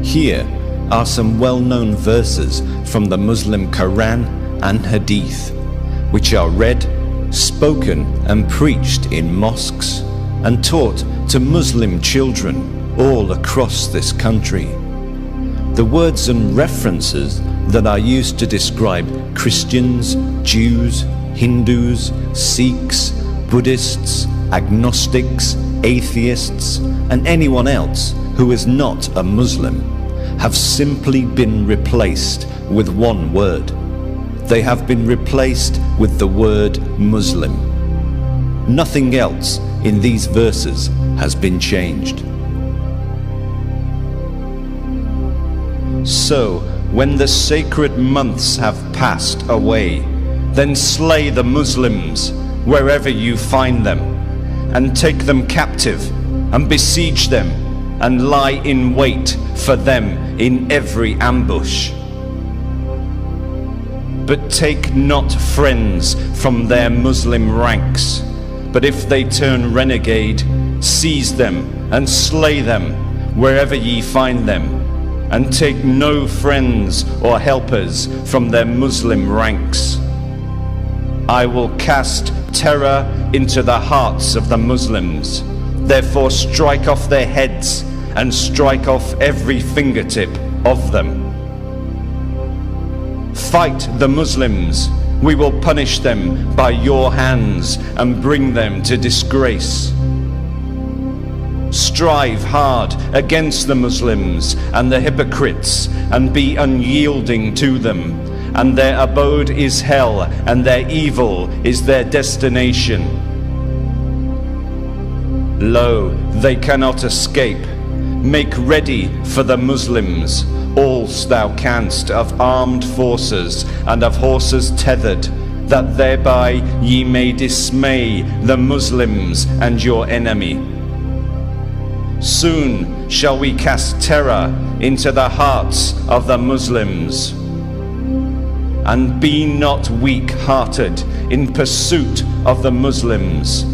Here are some well-known verses from the Muslim Quran and Hadith, which are read, spoken and preached in mosques and taught to Muslim children all across this country. The words and references that are used to describe Christians, Jews, Hindus, Sikhs, Buddhists, agnostics, atheists, and anyone else who is not a Muslim have simply been replaced with one word. They have been replaced with the word Muslim. Nothing else in these verses has been changed. So, when the sacred months have passed away, then slay the Muslims wherever you find them, and take them captive, and besiege them, and lie in wait for them in every ambush. But take not friends from their Muslim ranks, but if they turn renegade, seize them and slay them wherever ye find them, and take no friends or helpers from their Muslim ranks. I will cast terror into the hearts of the Muslims. Therefore strike off their heads and strike off every fingertip of them. Fight the Muslims. We will punish them by your hands and bring them to disgrace. Strive hard against the Muslims and the hypocrites, and be unyielding to them, and their abode is hell, and their evil is their destination. Lo, they cannot escape. Make ready for the Muslims all thou canst of armed forces and of horses tethered, that thereby ye may dismay the Muslims and your enemy. Soon shall we cast terror into the hearts of the Muslims. And be not weak-hearted in pursuit of the Muslims.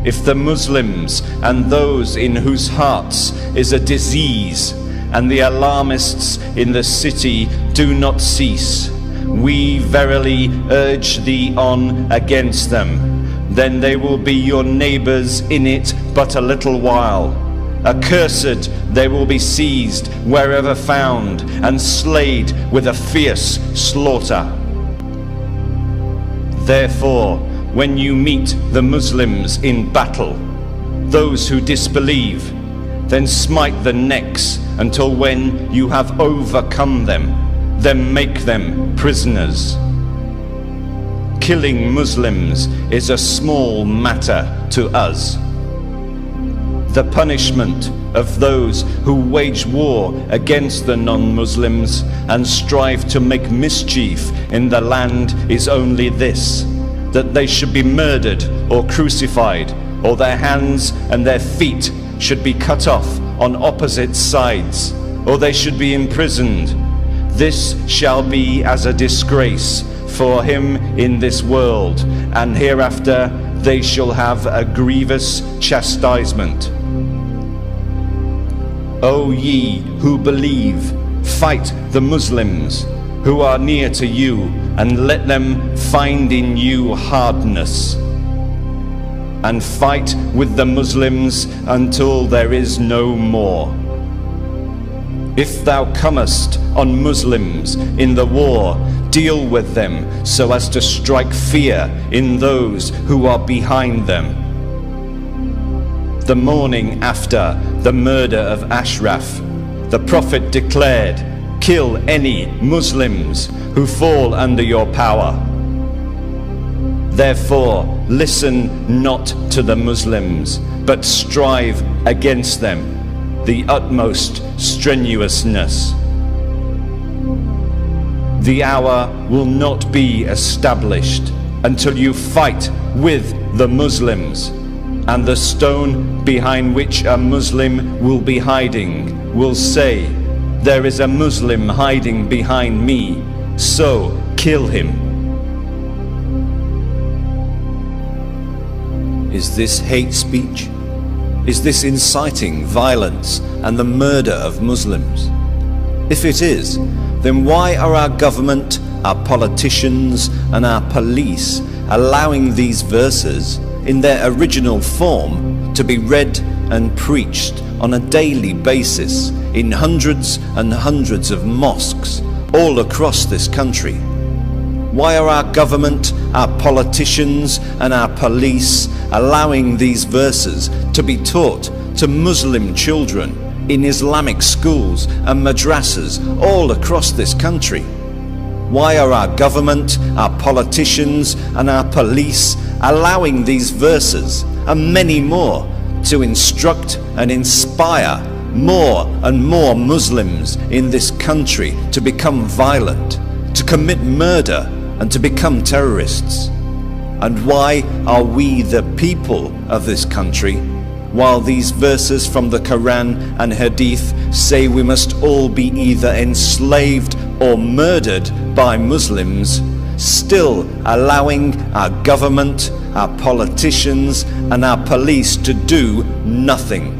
If the Muslims and those in whose hearts is a disease, and the alarmists in the city do not cease, we verily urge thee on against them. Then they will be your neighbors in it but a little while. Accursed they will be seized wherever found, and slayed with a fierce slaughter. Therefore, when you meet the Muslims in battle, those who disbelieve, then smite the necks until when you have overcome them, then make them prisoners. Killing Muslims is a small matter to us. The punishment of those who wage war against the non-Muslims and strive to make mischief in the land is only this, that they should be murdered or crucified, or their hands and their feet should be cut off on opposite sides, or they should be imprisoned. This shall be as a disgrace for him in this world, and hereafter they shall have a grievous chastisement. O ye who believe, fight the Muslims who are near to you, and let them find in you hardness. And fight with the Muslims until there is no more. If thou comest on Muslims in the war, deal with them so as to strike fear in those who are behind them. The morning after the murder of Ashraf, the Prophet declared, kill any Muslims who fall under your power. Therefore, listen not to the Muslims, but strive against them the utmost strenuousness. The hour will not be established until you fight with the Muslims, and the stone behind which a Muslim will be hiding will say, there is a Muslim hiding behind me, so kill him. Is this hate speech? Is this inciting violence and the murder of Muslims? If it is, then why are our government, our politicians and our police allowing these verses in their original form to be read and preached on a daily basis in hundreds and hundreds of mosques all across this country? Why are our government, our politicians and our police allowing these verses to be taught to Muslim children in Islamic schools and madrasas all across this country? Why are our government, our politicians and our police allowing these verses and many more to instruct and inspire more and more Muslims in this country to become violent, to commit murder and to become terrorists? And why are we the people of this country, while these verses from the Koran and Hadith say we must all be either enslaved or murdered by Muslims, still allowing our government, our politicians and our police to do nothing?